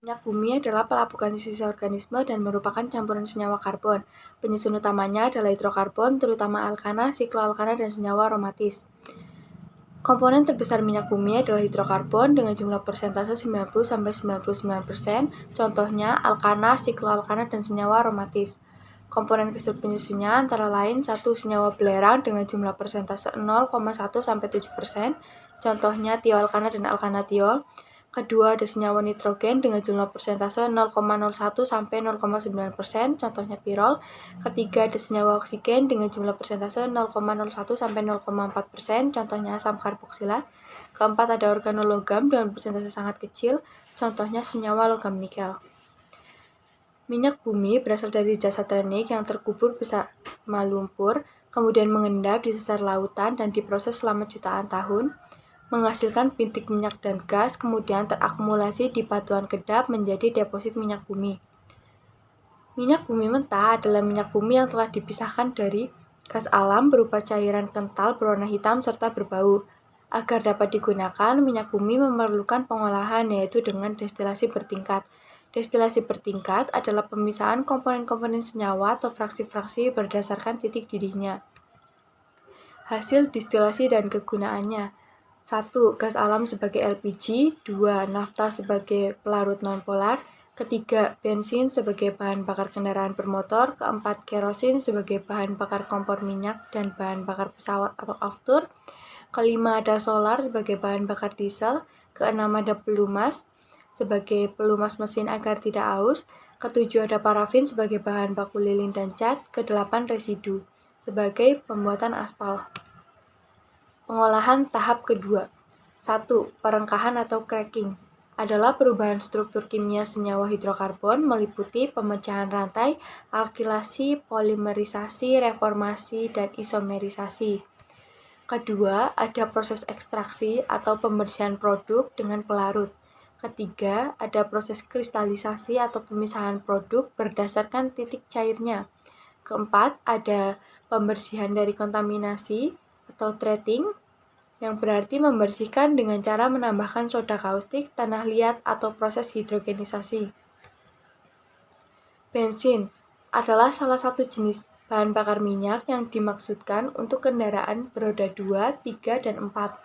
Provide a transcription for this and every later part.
Minyak bumi adalah pelapukan sisa organisme dan merupakan campuran senyawa karbon. Penyusun utamanya adalah hidrokarbon, terutama alkana, sikloalkana, dan senyawa aromatis. Komponen terbesar minyak bumi adalah hidrokarbon dengan jumlah persentase 90–99%, contohnya alkana, sikloalkana, dan senyawa aromatis. Komponen kecil penyusunnya antara lain 1. Senyawa belerang dengan jumlah persentase 0,1–7%, contohnya tioalkana dan alkana tiol. Kedua, ada senyawa nitrogen dengan jumlah persentase 0,01–0,9%, contohnya pirol. Ketiga, ada senyawa oksigen dengan jumlah persentase 0,01–0,4%, contohnya asam karboksilat. Keempat, ada organologam dengan persentase sangat kecil, contohnya senyawa logam nikel. Minyak bumi berasal dari jasa teknik yang terkubur bersama lumpur, kemudian mengendap di sesar lautan dan diproses selama jutaan tahun, menghasilkan bintik minyak dan gas, kemudian terakumulasi di batuan kedap menjadi deposit minyak bumi. Minyak bumi mentah adalah minyak bumi yang telah dipisahkan dari gas alam berupa cairan kental berwarna hitam serta berbau. Agar dapat digunakan, minyak bumi memerlukan pengolahan, yaitu dengan destilasi bertingkat. Destilasi bertingkat adalah pemisahan komponen-komponen senyawa atau fraksi-fraksi berdasarkan titik didihnya. Hasil distilasi dan kegunaannya. 1. Gas alam sebagai LPG. 2. Nafta sebagai pelarut nonpolar. Ketiga, bensin sebagai bahan bakar kendaraan bermotor. Keempat, kerosin sebagai bahan bakar kompor minyak dan bahan bakar pesawat atau aftur. Kelima, ada solar sebagai bahan bakar diesel. Keenam, ada pelumas sebagai pelumas mesin agar tidak aus. Ketujuh, ada parafin sebagai bahan baku lilin dan cat. Kedelapan, residu sebagai pembuatan aspal. Pengolahan tahap kedua. 1. Perengkahan atau cracking adalah perubahan struktur kimia senyawa hidrokarbon meliputi pemecahan rantai, alkilasi, polimerisasi, reformasi, dan isomerisasi. Kedua, ada proses ekstraksi atau pembersihan produk dengan pelarut. Ketiga, ada proses kristalisasi atau pemisahan produk berdasarkan titik cairnya. Keempat, ada pembersihan dari kontaminasi atau treating, yang berarti membersihkan dengan cara menambahkan soda kaustik, tanah liat, atau proses hidrogenisasi. Bensin adalah salah satu jenis bahan bakar minyak yang dimaksudkan untuk kendaraan beroda 2, 3, dan 4.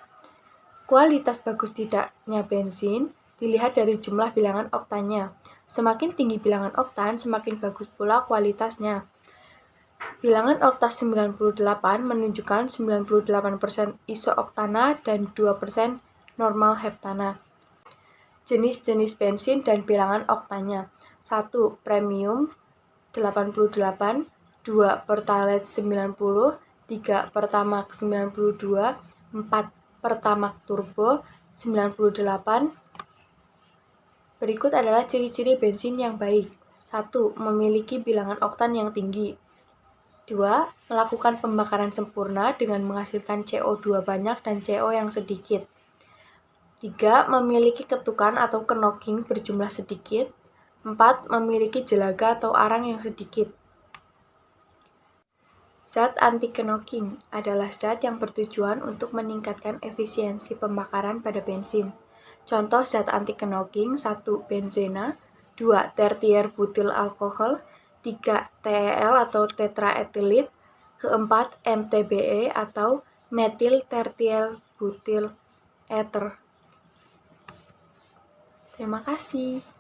Kualitas bagus tidaknya bensin dilihat dari jumlah bilangan oktannya. Semakin tinggi bilangan oktan, semakin bagus pula kualitasnya. Bilangan oktan 98 menunjukkan 98% isooktana dan 2% normal heptana. Jenis-jenis bensin dan bilangan oktannya. 1. Premium 88, 2. Pertalite 90, 3. Pertamax 92, 4. Pertamax Turbo 98. Berikut adalah ciri-ciri bensin yang baik. 1. Memiliki bilangan oktan yang tinggi. 2. Melakukan pembakaran sempurna dengan menghasilkan CO2 banyak dan CO yang sedikit. 3. Memiliki ketukan atau knocking berjumlah sedikit. 4. Memiliki jelaga atau arang yang sedikit. Zat anti-knocking adalah zat yang bertujuan untuk meningkatkan efisiensi pembakaran pada bensin. Contoh zat anti-knocking: 1. Benzena, 2. tertier butil alkohol, 3. TEL atau tetraetilit, keempat MTBE atau metil tertiel butil ether. Terima kasih.